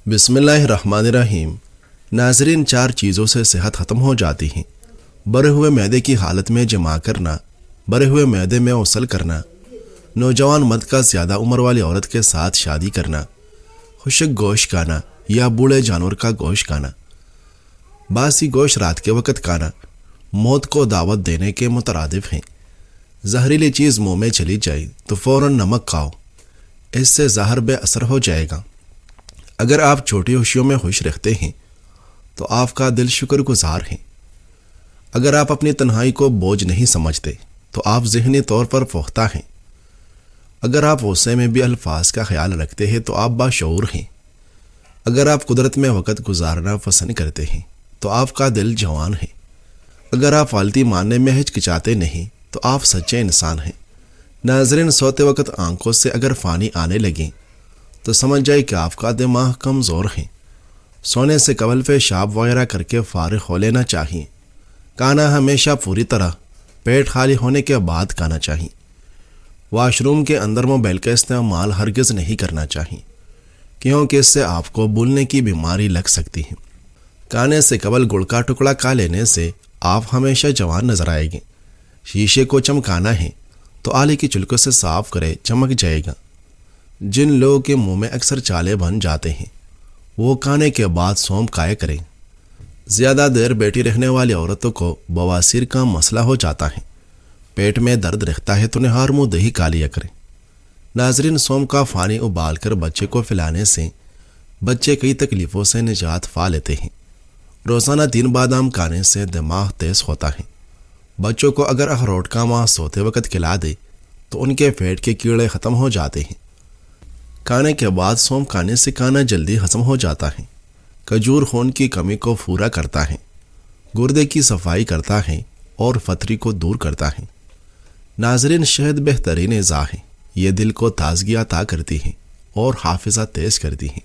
بسم اللہ الرحمن الرحیم۔ ناظرین، 4 چیزوں سے صحت ختم ہو جاتی ہیں: بھرے ہوئے معدے کی حالت میں جمع کرنا، بھرے ہوئے معدے میں غسل کرنا، نوجوان مرد کا زیادہ عمر والی عورت کے ساتھ شادی کرنا، خشک گوشت کھانا یا بوڑھے جانور کا گوشت کھانا۔ باسی گوشت رات کے وقت کھانا موت کو دعوت دینے کے مترادف ہیں۔ زہریلی چیز منہ میں چلی جائے تو فوراً نمک کھاؤ، اس سے زہر بے اثر ہو جائے گا۔ اگر آپ چھوٹی خوشیوں میں خوش رہتے ہیں تو آپ کا دل شکر گزار ہے۔ اگر آپ اپنی تنہائی کو بوجھ نہیں سمجھتے تو آپ ذہنی طور پر پختہ ہیں۔ اگر آپ غصے میں بھی الفاظ کا خیال رکھتے ہیں تو آپ باشعور ہیں۔ اگر آپ قدرت میں وقت گزارنا پسند کرتے ہیں تو آپ کا دل جوان ہے۔ اگر آپ غلطی ماننے میں ہچکچاتے نہیں تو آپ سچے انسان ہیں۔ ناظرین، سوتے وقت آنکھوں سے اگر پانی آنے لگیں تو سمجھ جائے کہ آپ کا دماغ کمزور ہے۔ سونے سے قبل پیشاب وغیرہ کر کے فارغ ہو لینا چاہیے۔ کھانا ہمیشہ پوری طرح پیٹ خالی ہونے کے بعد کھانا چاہیے۔ واش روم کے اندر موبائل کا استعمال ہرگز نہیں کرنا چاہیے، کیونکہ اس سے آپ کو بھولنے کی بیماری لگ سکتی ہے۔ کھانے سے قبل گڑ کا ٹکڑا کھا لینے سے آپ ہمیشہ جوان نظر آئیں گے۔ شیشے کو چمکانا ہے تو آلے کی چلکوں سے صاف کرے، چمک جائے گا۔ جن لوگوں کے منہ میں اکثر چالے بن جاتے ہیں وہ کھانے کے بعد سونف کھایا کریں۔ زیادہ دیر بیٹھی رہنے والی عورتوں کو بواسیر کا مسئلہ ہو جاتا ہے۔ پیٹ میں درد رہتا ہے تو نہار منہ دہی کھا لیا کریں۔ ناظرین، سونف کا پانی ابال کر بچے کو پلانے سے بچے کئی تکلیفوں سے نجات پا لیتے ہیں۔ روزانہ 3 بادام کھانے سے دماغ تیز ہوتا ہے۔ بچوں کو اگر اخروٹ کا ماس سوتے وقت کھلا دے تو ان کے پیٹ کے کیڑے ختم ہو جاتے ہیں۔ کھانے کے بعد سونف کھانے سے کھانا جلدی ہضم ہو جاتا ہے۔ کھجور خون کی کمی کو پورا کرتا ہے، گردے کی صفائی کرتا ہے اور پتھری کو دور کرتا ہے۔ ناظرین، شہد بہترین غذا ہے۔ یہ دل کو تازگی عطا کرتی ہے اور حافظہ تیز کرتی ہے۔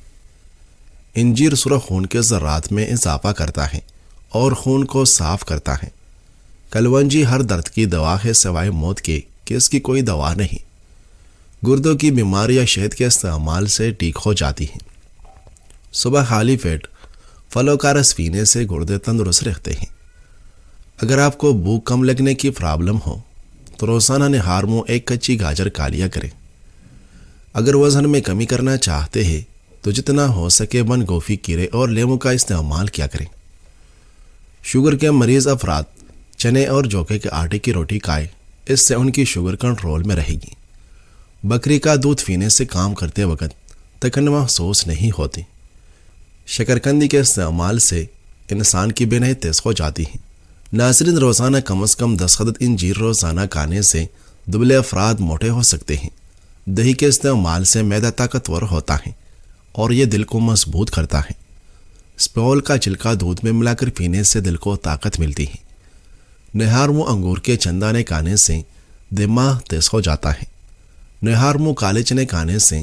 انجیر سرخ خون کے ذرات میں اضافہ کرتا ہے اور خون کو صاف کرتا ہے۔ کلونجی ہر درد کی دوا ہے سوائے موت کے کہ اس کی کوئی دوا نہیں۔ گردوں کی بیماریاں شہد کے استعمال سے ٹھیک ہو جاتی ہیں۔ صبح خالی پیٹ پھلوں کا رس پینے سے گردے تندرست رہتے ہیں۔ اگر آپ کو بھوک کم لگنے کی پرابلم ہو تو روزانہ نہار منہ 1 کچی گاجر کھا لیا کریں۔ اگر وزن میں کمی کرنا چاہتے ہیں تو جتنا ہو سکے بند گوبھی، کھیرے اور لیموں کا استعمال کیا کریں۔ شوگر کے مریض افراد چنے اور جوکے کے آٹے کی روٹی کھائیں، اس سے ان کی شوگر کنٹرول میں رہے گی۔ بکری کا دودھ پینے سے کام کرتے وقت تھکن محسوس نہیں ہوتی۔ شکرکندی کے استعمال سے انسان کی بینائی تیز ہو جاتی ہے۔ ناظرین، روزانہ کم از کم 10 عدد انجیر روزانہ کھانے سے دبلے افراد موٹے ہو سکتے ہیں۔ دہی کے استعمال سے معدہ طاقتور ہوتا ہے اور یہ دل کو مضبوط کرتا ہے۔ سپول کا چھلکا دودھ میں ملا کر پینے سے دل کو طاقت ملتی ہے۔ نہار منہ انگور کے چند دانے کھانے سے دماغ تیز ہو جاتا ہے۔ نہار منہ کالے چنے کھانے سے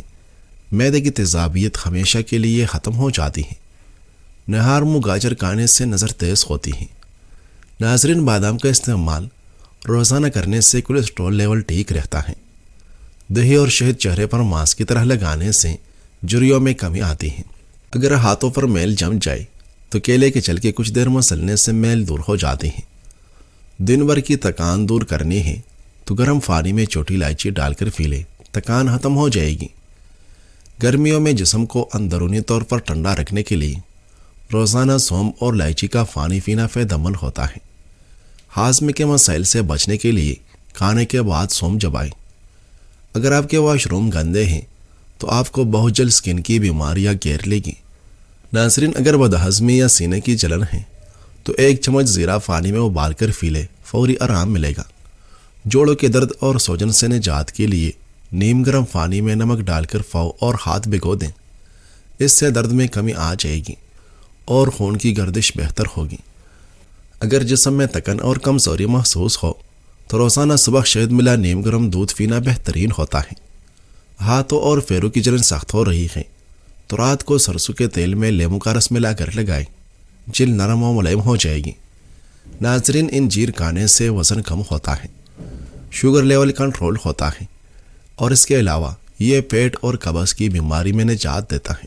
معدے کی تیزابیت ہمیشہ کے لیے ختم ہو جاتی ہے۔ نہار منہ گاجر کھانے سے نظر تیز ہوتی ہے۔ ناظرین، بادام کا استعمال روزانہ کرنے سے کولیسٹرول لیول ٹھیک رہتا ہے۔ دہی اور شہد چہرے پر ماسک کی طرح لگانے سے جھریوں میں کمی آتی ہے۔ اگر ہاتھوں پر میل جم جائے تو کیلے کے چھلکے کچھ دیر مسلنے سے میل دور ہو جاتی ہے۔ دن بھر کی تکان دور کرنی ہے تو گرم پانی میں چھوٹی الائچی ڈال کر پی لے، تکان ختم ہو جائے گی۔ گرمیوں میں جسم کو اندرونی طور پر ٹھنڈا رکھنے کے لیے روزانہ سونف اور الائچی کا پانی پینا فائدہ مند ہوتا ہے۔ ہاضمے کے مسائل سے بچنے کے لیے کھانے کے بعد سونف چبائیں۔ اگر آپ کے واش روم گندے ہیں تو آپ کو بہت جلد سکن کی بیماریاں گھیر لے گی۔ ناظرین، اگر بدہضمی یا سینے کی جلن ہے تو 1 چمچ زیرہ پانی میں ابال کر پی لے، فوری آرام ملے گا۔ جوڑوں کے درد اور سوجن سے نجات کے لیے نیم گرم پانی میں نمک ڈال کر پاؤں اور ہاتھ بھگو دیں، اس سے درد میں کمی آ جائے گی اور خون کی گردش بہتر ہوگی۔ اگر جسم میں تکن اور کمزوری محسوس ہو تو روزانہ صبح شہد ملا نیم گرم دودھ پینا بہترین ہوتا ہے۔ ہاتھوں اور پیروں کی جلن سخت ہو رہی ہے تو رات کو سرسوں کے تیل میں لیموں کا رس ملا کر لگائیں، جلد نرم و ملائم ہو جائے گی۔ ناظرین، انجیر کھانے سے وزن کم ہوتا ہے، شوگر لیول کنٹرول ہوتا ہے اور اس کے علاوہ یہ پیٹ اور قبض کی بیماری میں نجات دیتا ہے۔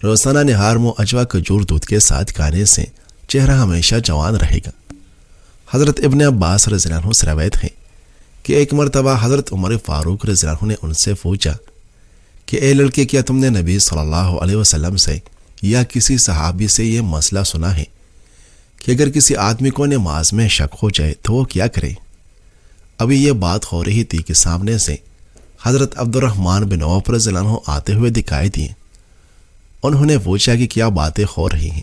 روزانہ نہار منہ اجوا کھجور دودھ کے ساتھ کھانے سے چہرہ ہمیشہ جوان رہے گا۔ حضرت ابن عباس رضی اللہ عنہ سے روایت ہے کہ ایک مرتبہ حضرت عمر فاروق رضی اللہ عنہ نے ان سے پوچھا کہ اے لڑکے، کیا تم نے نبی صلی اللہ علیہ وسلم سے یا کسی صحابی سے یہ مسئلہ سنا ہے کہ اگر کسی آدمی کو نماز میں شک ہو جائے تو وہ کیا کرے؟ ابھی یہ بات ہو رہی تھی کہ سامنے سے حضرت عبد الرحمن بن عوف رضی اللہ عنہ آتے ہوئے دکھائی دیے۔ انہوں نے پوچھا کہ کیا باتیں ہو رہی ہیں؟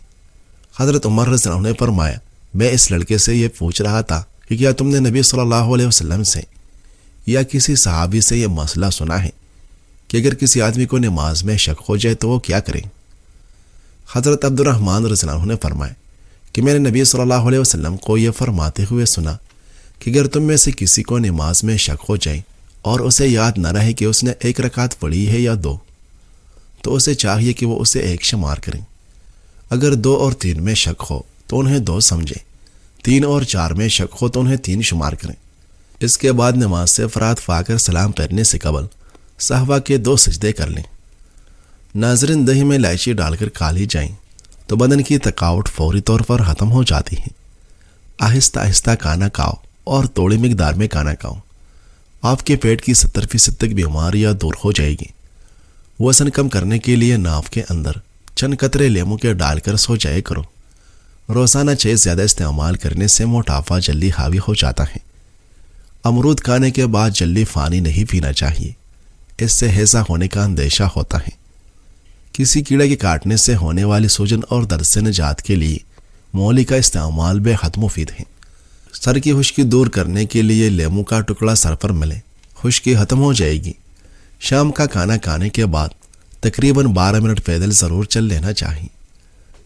حضرت عمر رضی اللہ عنہ نے فرمایا، میں اس لڑکے سے یہ پوچھ رہا تھا کہ کیا تم نے نبی صلی اللہ علیہ وسلم سے یا کسی صحابی سے یہ مسئلہ سنا ہے کہ اگر کسی آدمی کو نماز میں شک ہو جائے تو وہ کیا کرے؟ حضرت عبد الرحمن رضی اللہ عنہ نے فرمایا کہ میں نے نبی صلی اللہ علیہ وسلم کو یہ فرماتے ہوئے سنا کہ اگر تم میں سے کسی کو نماز میں شک ہو جائے اور اسے یاد نہ رہے کہ اس نے 1 رکعت پڑھی ہے یا 2، تو اسے چاہیے کہ وہ اسے 1 شمار کریں۔ اگر 2 اور 3 میں شک ہو تو انہیں 2 سمجھیں، 3 اور 4 میں شک ہو تو انہیں 3 شمار کریں۔ اس کے بعد نماز سے فرات پا کر سلام پھیرنے سے قبل صحبہ کے 2 سجدے کر لیں۔ ناظرین، دہی میں الائچی ڈال کر کھا لی جائیں تو بدن کی تھکاوٹ فوری طور پر ختم ہو جاتی ہے۔ آہستہ آہستہ کھانا کھاؤ اور تھوڑی مقدار میں کھانا کھاؤ، آپ کے پیٹ کی 70% تک بیماریاں دور ہو جائے گی۔ وزن کم کرنے کے لیے ناف کے اندر چند قطرے لیموں کے ڈال کر سو جائے کرو۔ روزانہ 6 زیادہ استعمال کرنے سے موٹاپا جلدی حاوی ہو جاتا ہے۔ امرود کھانے کے بعد جلدی پانی نہیں پینا چاہیے، اس سے ہیضہ ہونے کا اندیشہ ہوتا ہے۔ کسی کیڑے کے کاٹنے سے ہونے والی سوجن اور درد سے نجات کے لیے مولی کا استعمال بے حد مفید ہے۔ سر کی خشکی دور کرنے کے لیے لیموں کا ٹکڑا سر پر ملے، خشکی ختم ہو جائے گی۔ شام کا کھانا کھانے کے بعد تقریباً 12 منٹ پیدل ضرور چل لینا چاہیے۔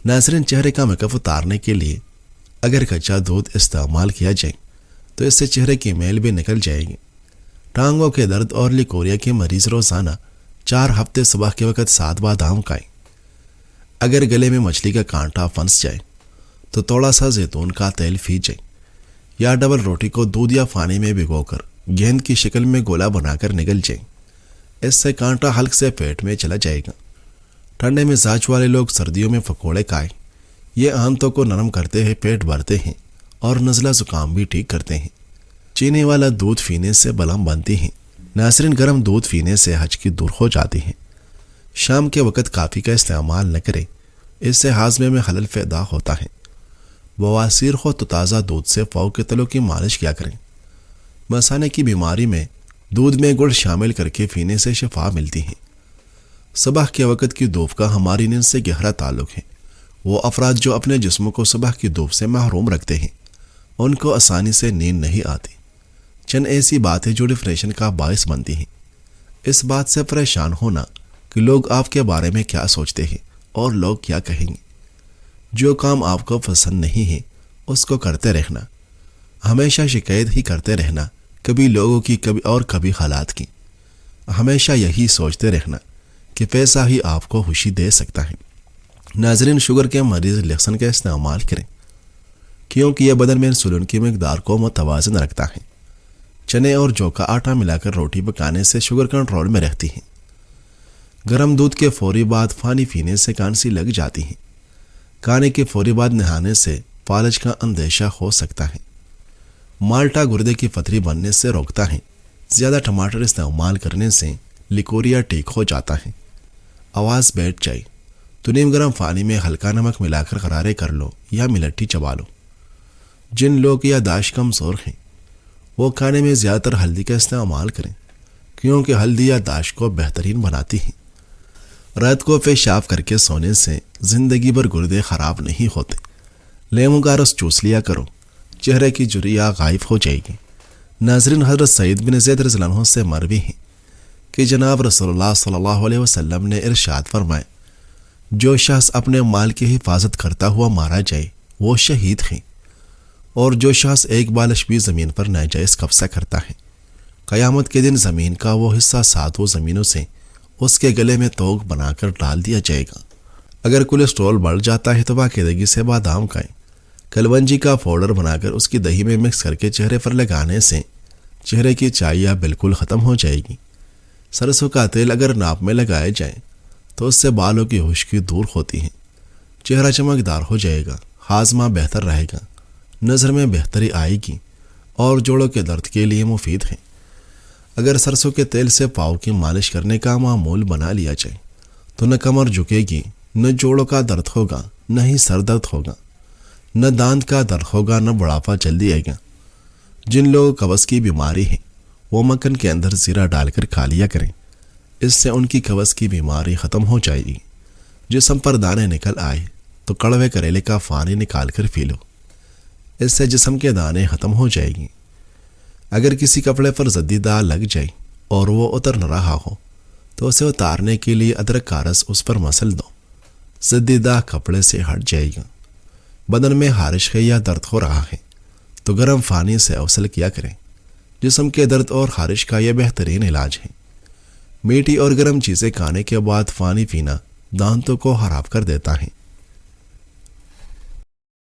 ناظرین، چہرے کا میک اپ اتارنے کے لیے اگر کچا دودھ استعمال کیا جائے تو اس سے چہرے کی میل بھی نکل جائے گی۔ ٹانگوں کے درد اور لیکوریا کے مریض روزانہ 4 ہفتے صبح کے وقت 7 بادام کھائیں۔ اگر گلے میں مچھلی کا کانٹا پھنس جائے تو تھوڑا سا زیتون کا تیل پھینچیں یا ڈبل روٹی کو دودھ یا پانی میں بھگو کر گیند کی شکل میں گولا بنا کر نگل جائیں۔ اس سے کانٹا حلق سے پیٹ میں چلا جائے گا۔ ٹھنڈے مزاج والے لوگ سردیوں میں پکوڑے کھائیں، یہ آنتوں کو نرم کرتے ہیں، پیٹ بھرتے ہیں اور نزلہ زکام بھی ٹھیک کرتے ہیں۔ چینی والا دودھ پینے سے بلم بنتی ہیں۔ ناظرین، گرم دودھ پینے سے ہچکی دور ہو جاتی ہے۔ شام کے وقت کافی کا استعمال نہ کریں، اس سے ہاضمے میں خلل پیدا ہوتا ہے۔ بواسیر ہو تو تازہ دودھ سے پاؤں کے تلوں کی مالش کیا کریں۔ مثانے کی بیماری میں دودھ میں گڑ شامل کر کے پینے سے شفا ملتی ہے۔ صبح کے وقت کی دھوپ کا ہماری نیند سے گہرا تعلق ہے۔ وہ افراد جو اپنے جسم کو صبح کی دھوپ سے محروم رکھتے ہیں ان کو آسانی سے نیند نہیں آتی۔ چند ایسی باتیں جو ڈپریشن کا باعث بنتی ہیں۔ اس بات سے پریشان ہونا کہ لوگ آپ کے بارے میں کیا سوچتے ہیں اور لوگ کیا کہیں گے۔ جو کام آپ کو پسند نہیں ہے اس کو کرتے رہنا، ہمیشہ شکایت ہی کرتے رہنا، کبھی لوگوں کی کبھی حالات کی۔ ہمیشہ یہی سوچتے رہنا کہ پیسہ ہی آپ کو خوشی دے سکتا ہے۔ ناظرین، شوگر کے مریض لہسن کا استعمال کریں کیونکہ یہ بدن میں انسولین کی مقدار کو متوازن رکھتا ہے۔ چنے اور جو کا آٹا ملا کر روٹی پکانے سے شوگر کنٹرول میں رہتی ہے۔ گرم دودھ کے فوری بعد پانی پینے سے کھانسی لگ جاتی ہے۔ کھانے کے فوری بعد نہانے سے فالج کا اندیشہ ہو سکتا ہے۔ مالٹا گردے کی پتھری بننے سے روکتا ہے۔ زیادہ ٹماٹر استعمال کرنے سے لیکوریا ٹھیک ہو جاتا ہے۔ آواز بیٹھ جائے تو نیم گرم پانی میں ہلکا نمک ملا کر غرارے کر لو یا ملٹی چبا لو۔ جن لوگ یاداشت کمزور ہیں وہ کھانے میں زیادہ تر ہلدی کا استعمال کریں کیونکہ ہلدی یاداشت کو بہترین بناتی ہے۔ رات کو پیشاب کر کے سونے سے زندگی بھر گردے خراب نہیں ہوتے۔ لیموں کا رس چوس لیا کرو، چہرے کی جھریاں غائب ہو جائے گی۔ ناظرین، حضرت سعید بن زید رضی اللہ عنہ سے مروی ہے کہ جناب رسول اللہ صلی اللہ علیہ وسلم نے ارشاد فرمایا، جو شخص اپنے مال کی حفاظت کرتا ہوا مارا جائے وہ شہید ہے، اور جو شخص ایک بالش بھی زمین پر ناجائز قبضہ کرتا ہے قیامت کے دن زمین کا وہ حصہ 7 زمینوں سے اس کے گلے میں توق بنا کر ڈال دیا جائے گا۔ اگر کولیسٹرول بڑھ جاتا ہے تو باقاعدگی سے بادام کھائیں۔ کلونجی کا پاؤڈر بنا کر اس کی دہی میں مکس کر کے چہرے پر لگانے سے چہرے کی چائیاں بالکل ختم ہو جائے گی۔ سرسوں کا تیل اگر ناپ میں لگائے جائیں تو اس سے بالوں کی خشکی دور ہوتی ہے، چہرہ چمکدار ہو جائے گا، ہاضمہ بہتر رہے گا، نظر میں بہتری آئے گی اور جوڑوں کے درد کے لیے مفید ہے۔ اگر سرسوں کے تیل سے پاؤں کی مالش کرنے کا معمول بنا لیا جائے تو نہ کمر جھکے گی، نہ جوڑوں کا درد ہوگا، نہ ہی سر درد ہوگا، نہ دانت کا درد ہوگا، نہ بڑھاپا جلدی آئے گا۔ جن لوگوں کو قبض کی بیماری ہے وہ مکھن کے اندر زیرہ ڈال کر کھا لیا کریں، اس سے ان کی قبض کی بیماری ختم ہو جائے گی۔ جسم پر دانے نکل آئے تو کڑوے کریلے کا پانی نکال کر پی لو، اس سے جسم کے دانے ختم ہو جائے گی۔ اگر کسی کپڑے پر زدی داغ لگ جائے اور وہ اتر نہ رہا ہو تو اسے اتارنے کے لیے ادرک کا رس اس پر مسل دو، زدی داغ کپڑے سے ہٹ جائے گا۔ بدن میں خارش ہے یا درد ہو رہا ہے تو گرم پانی سے غسل کیا کریں، جسم کے درد اور خارش کا یہ بہترین علاج ہے۔ میٹھی اور گرم چیزیں کھانے کے بعد پانی پینا دانتوں کو خراب کر دیتا ہے۔